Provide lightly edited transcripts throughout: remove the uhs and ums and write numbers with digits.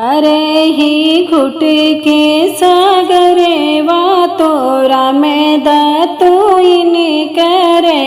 अरे ही घुट के सागरे वा तो रामे दतुइन करे,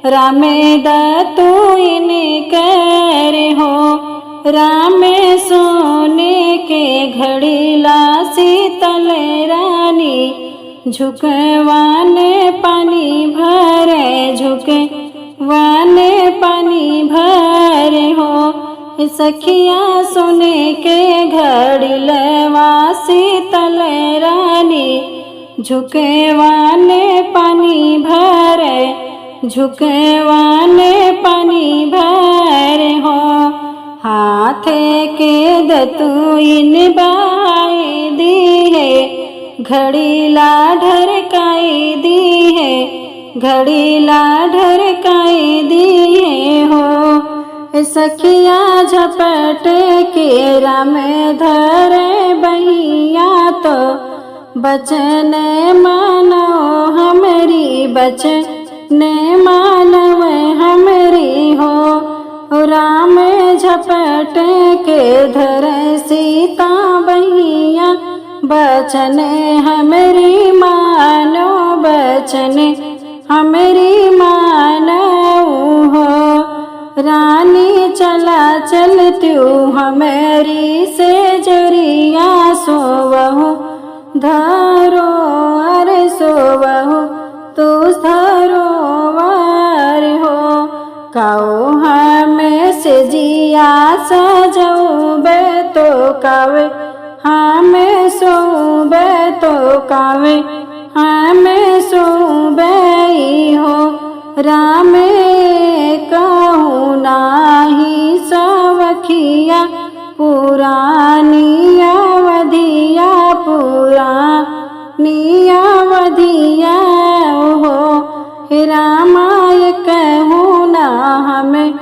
रामे दतुइन करे हो। रामे सोने के घड़ीला शीतल रानी, झुकवाने पानी भरे, झुकवाने पानी भरे हो। सखिया सोने के घड़ीलवा शीतल रानी, झुकवाने पानी भरे, झुकवाने पानी भरे हो। हाथे के दतुइन बाई दी है, घड़ीला ढरकाई दी है, घड़ीला ढरकाई दी है हो। सखिया झपट के राम धरे बहिया, तो बचन मानो हमरी, बचन मानव हमरी हो। राम झपट के धरे सीता बहिया, बचन हमरी मानो, बचन हमरी मानो हो। रानी चला चलत्यू हमारी से जरिया, सोवहु धरो अरे सोवहु तू धरो वार हो। काओ हमें से जिया सजौबे तो कावे, हमें सोबे तो कावे, हमें सोबे हो। रामे कहूँ नाही सवखिया, पुरानी अवधिया, पुरानी अवधिया हो। रामाय कहूँ ना हमें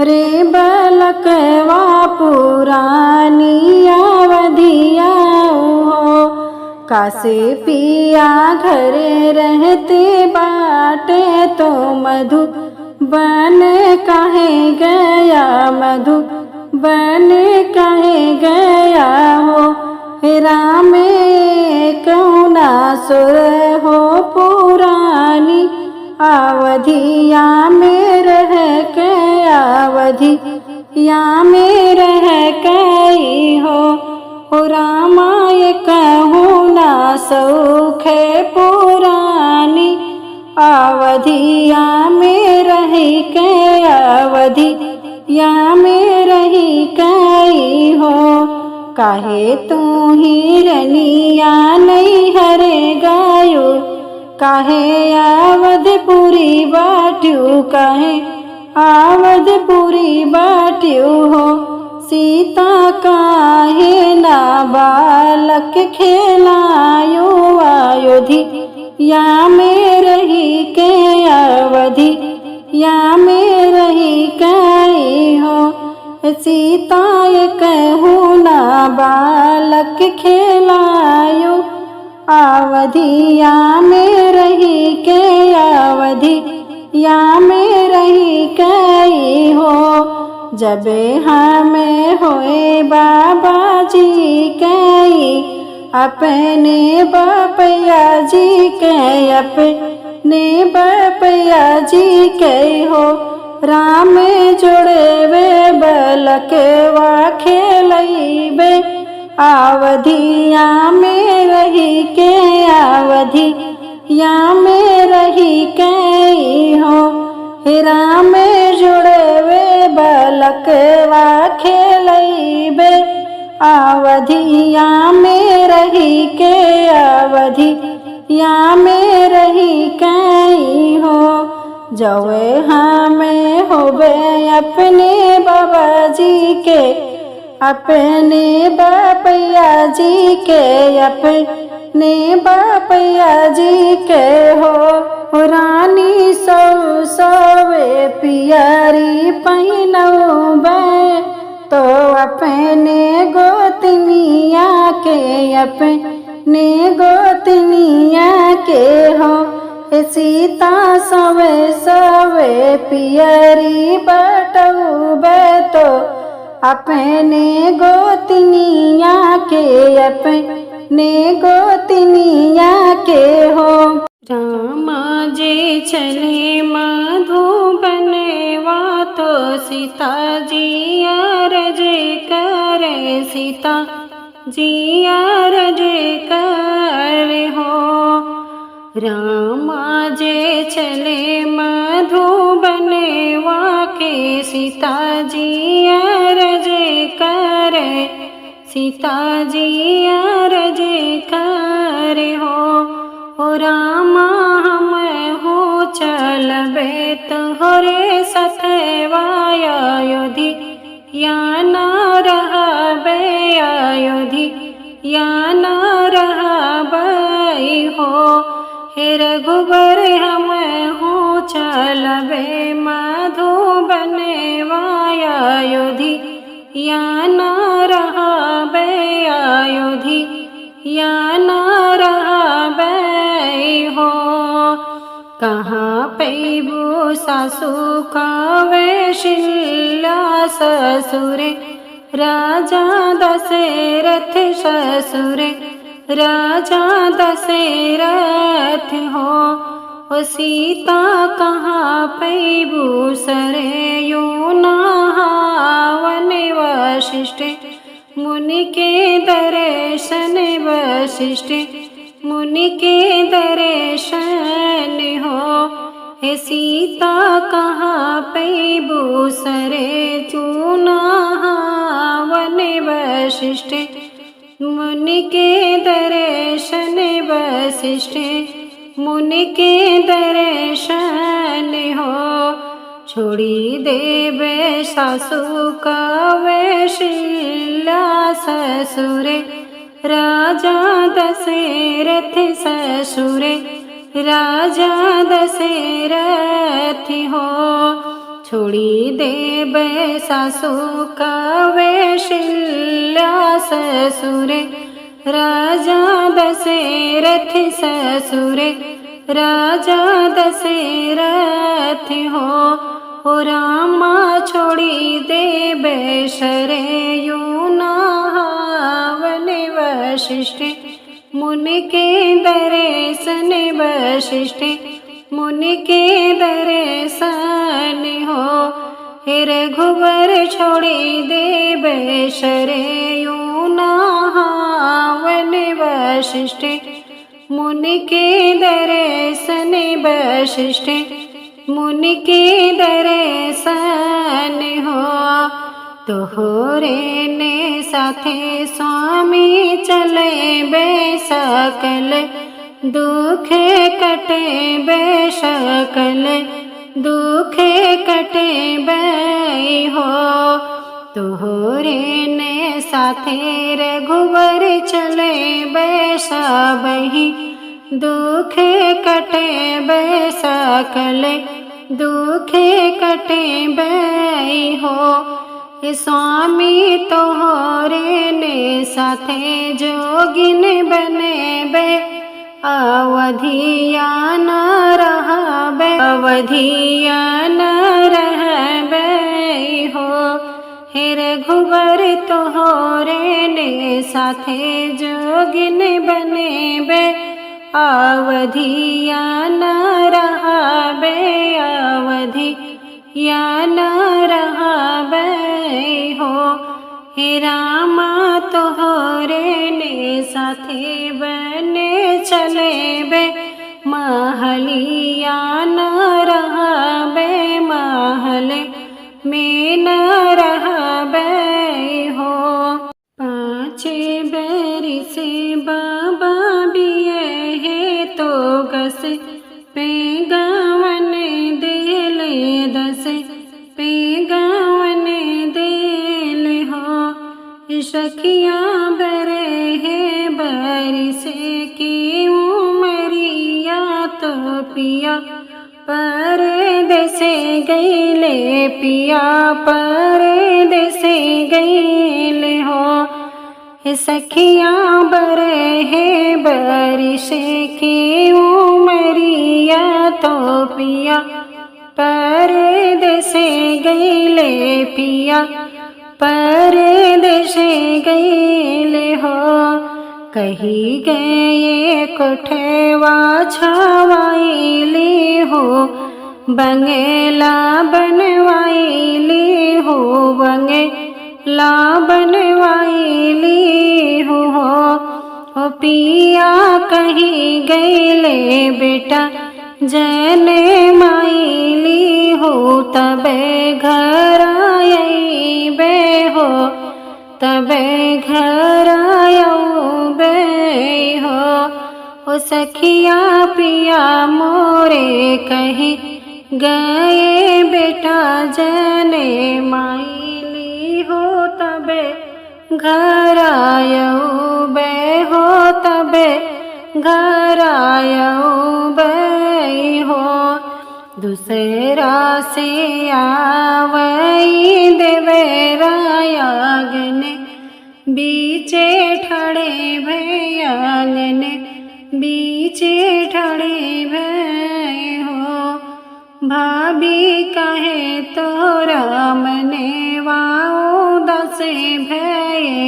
रे बलकवा, पुरानी अवधिया हो। कासे पिया घरे रहते बाटे, तो मधु बन कहे गया, मधु बन कहे गया हो। रामे कौना सुर हो, पुरानी अवधिया में रह के, अवधिया में रह गई हो। रामाय कहूँ ना सौख पुरानी अवधिया में रही के, अवधिया में रही गई हो। काहे तू ही रनिया नहीं हरे गायो, काहे अवधपुरी बाट्यू, काहे अवधपुरी बाट्यू हो। सीता काहे ना बालक खेलायो, अयोध्या में रही के, अवधिया में रही गई हो। सीता कहूँ ना बालक खेलायो, अवधिया में रही के, अवधिया में रही गई हो। जबे हमें होए बाबा जी कई, अपने बपया जी के, अपने बपया जी के हो। राम जोड़े वे बलकवा खेलैबे, अवधिया में रही के, अवधिया में रही गई हो। राम जुड़े वे बलकवा खेलैबे, अवधिया में रही के, अवधिया में रही गई हो। जवे हमें होबे अपने बाबा जी के, अपने बपया जी के, अपने बपया जी के हो। रानी सौ सवे पियरी पहिनौबे, तो अपने गोतनिया के, अपने गोतनिया के हो। सीता सवे सवे पियरी बटौबे, तो अपने गोतनी अपने गोतनिया के हो। रामा जे चले मधुबनवा तो सीता जी अरज करे, सीता जी अरज करे हो। रामा जे चले मधुबनवा के सीता जी अरज करे, सीता जी अरज करे हो। ओ रामा हम हो चलबे तोहरे सथवा अयोध्या न रहबे, अयोध्या न रहबै हो। हे रघुबर हम हो चलबे मधुबनवा अयोध्या न रहबे, अयोध्या न रहबै हो। कहाँ पैबू सासु कौशल्या ससुर, राजा दशरथ ससुर, राजा दशरथ हो। ओ सीता कहाँ पैबू सरयू नहावन, वशिष्ठ मुनि के दर्शन, वशिष्ठ मुनि के दर्शन हो। हे सीता कहाँ पैबू सरयू नहावन, वशिष्ठ मुनि के दर्शन, वशिष्ठ मुनि के दर्शन हो। छोड़ी देवे सासु कौशल्या ससुर, राजा दशरथ ससुर, राजा दशरथ हो। छोड़ी देवे सासु कौशल्या ससुर, राजा दशरथ ससुर, राजा दशरथ हो। ओ रामा छोड़ी देवे सरयू नहावन, वशिष्ठ मुनि के दर्शन, वशिष्ठ मुनि के दर्शन हो। हे रघुवर छोड़ी देवे सरयू नहावन, वशिष्ठ मुनि के दर्शन, वशिष्ठ मुनि के दर्शन हो। तोहरे ने साथे स्वामी चले बे सकल दुख कटे बे, सकल दुख कटे बे हो। तोहरे ने साथे रघुवर चले बे सबहि दुख कटे बे, सकल दुख कटे बे हो। स्वामी तोहरे ने साथे जोगिन बने बे, अवधिया न रहबे, अवधिया न रहबे हो। हे रघुवर तोहरे ने साथे जोगिन बने बे, अवधिया न रहबे, अवधिया न रहबे हो। हे रामा तोहरे ने साथे बने चले बे, महलिया न रहबे, महल में न रहबे हो। पाँच बरिस बाबा बिये तो गस पे गावन देले, दस पे गावन देल हो। सखिया बरे है बरिस की उमरिया, तो पिया परदेस गईले, पिया परदेस गईले हो। सखिया बरे है बरिस की उमरिया, तो पिया परदेस गईले, पिया परदेस गईले हो। कही गए कोठवा छवाईली हो, बंगला बनवाईली हो, बंगला बनवाईली हो। ओ पिया कही गईले बेटा जने माईली हो, तबे घर आईबे हो, तबे घर आऊबे हो। ओ सखिया पिया मोरे कही गए बेटा जने माईली हो, तबे घर आऊबे हो, तबे घर आऊबे हो। दूसरा से आवई देवरायागने, बीचे ठड़े भयागने, बीचे ठड़े भय हो। भाभी कहे तोरा मने वाओ दसे भये,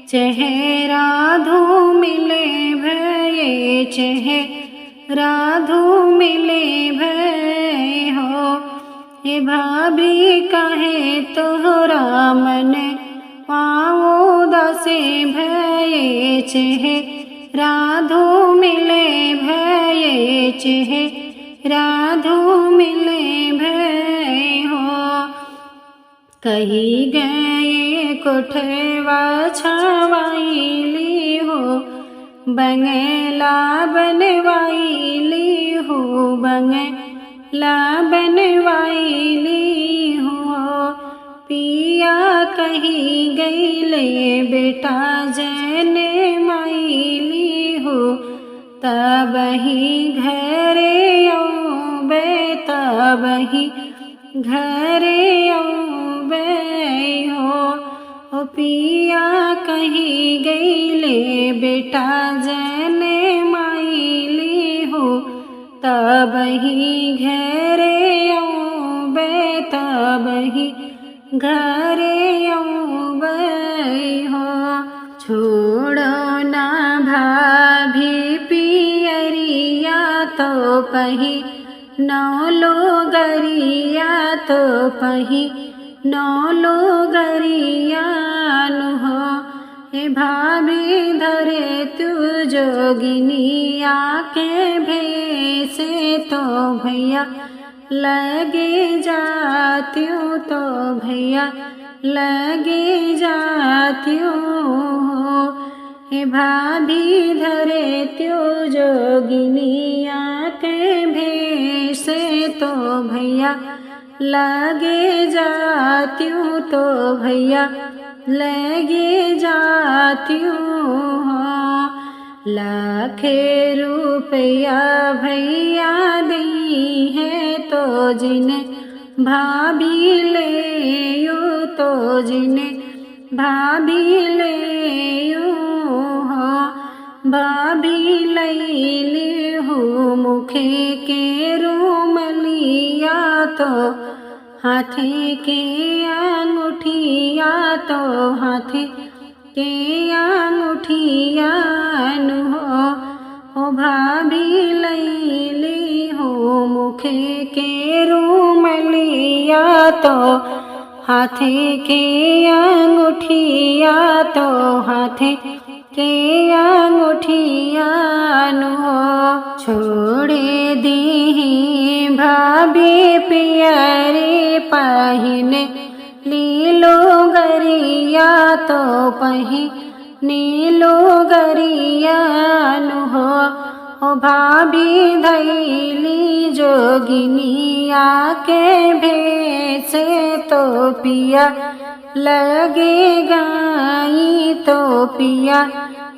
चेहरा धूमिले भये, चेहरा धूमिले भय हो। हे भाभी कहे तोरा मने वाओ दसे भये, चेहरा धूमिले भये, चेहरा धूमिले भय हो। कही गए कोठवा छवाईली हो, बंगला बनवाईली हो, बंगला बनवाईली हो। पिया कही गईले बेटा जने माईली हो, तबही घरे आऊबे, तबही घरे आऊबे हो। ओ पिया कही गईले बेटा जने माईली हो, तबही घरे आऊबे, तबही घरे आऊबे हो। छोड़ो ना भाभी पियरिया तो पही नौलो गरिया, तो पही नौलो गरिया हो। हे भाभी धरे तू जोगिनिया के भेसे, तो भैया लगे जात्यूं, तो भैया लगे जात्यूं हो। हे भाभी धरे त्यो जोगिनिया के भेसे, तो भैया लगे जात्यूं, तो भैया लगे जात्यूं हो। लाखे रुपया भैया दी है, तो जिने भाभी ले यू, तो जिने भाभी ले यू हो। भाभी लैली हूँ मुखे के रूमलिया, तो हाथे के अंगूठिया, तो हाथे के अंगूठिया हो। ओ भाभी लैली हूँ मुखे के रूमलिया, तो हाथे के अंगूठिया, तो हाथे के अंगूठिया हो। छोड़े दी भाभी पियरे पहिने नीलो गरिया, तो पही नीलो गरिया हो। ओ भाभी धैली जोगिनिया के भेसे, तो पिया लगे गाई, तो पिया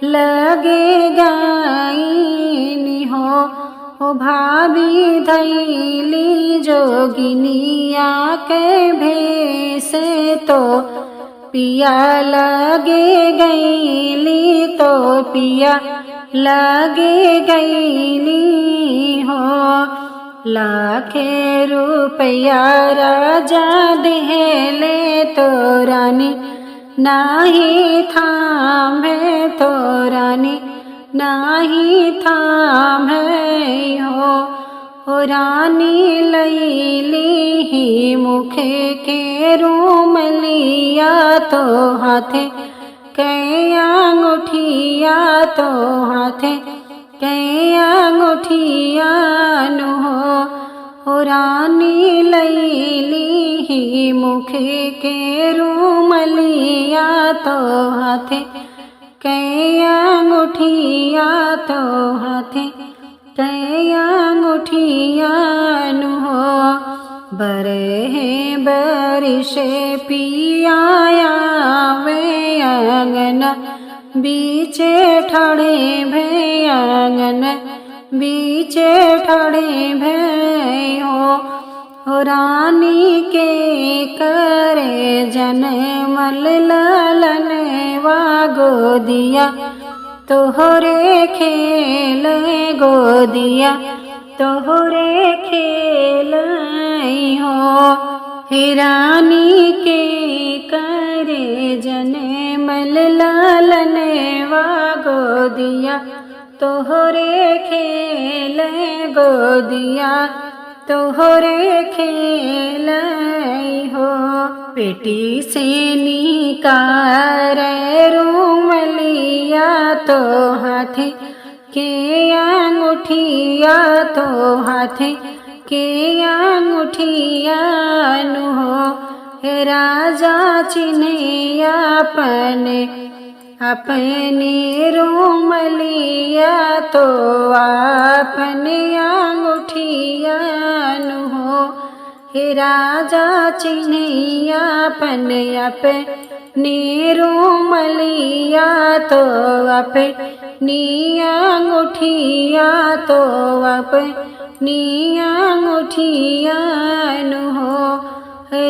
लगे गाई हो। ओ भाभी धैली जोगिनिया के भेसे, तो पिया लगे गईली, तो पिया लगे गईली हो। लाखे रुपया राजा देले, तो रानी नाही थामे, तो रानी नाही थाम हो रानी लैली ही मुखे के रूम लिया तो हाथे कै अंगूठिया तो हाथे कै अंगूठिया नु हो रानी लैली ही मुखे के रूम लिया तो हाथे कै अंगूठिया तो हाथे कै अंगूठिया नु बरे बरिशे पियाया वे आंगन बीचे ठाड़े भे आंगन बीचे ठाड़े भे हो रानी के करे जनमल ललन वा गोदिया तोहरे खेल गोदिया तोहरे खेल हो रानी के करे जनमल ललन वा गोदिया तोहरे खेल गोदिया तोहरे खेल हो पेटी से निकार रूम लिया तो हाथे के अंगूठिया तो हाथे के अंगूठिया नु राजा चिन्हे अपने रूम लिया तो अपने अंगूठिया नु राजा चिन्हे अपने रूम लिया तो अपनी अंगूठिया तो अपनी अंगूठिया नु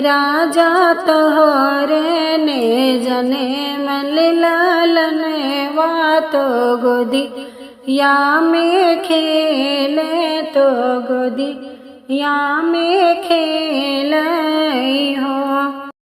राजा तोहरे ने जने मल लालन वा तो गोदी या में खेले तो गोदी या में खेल हो।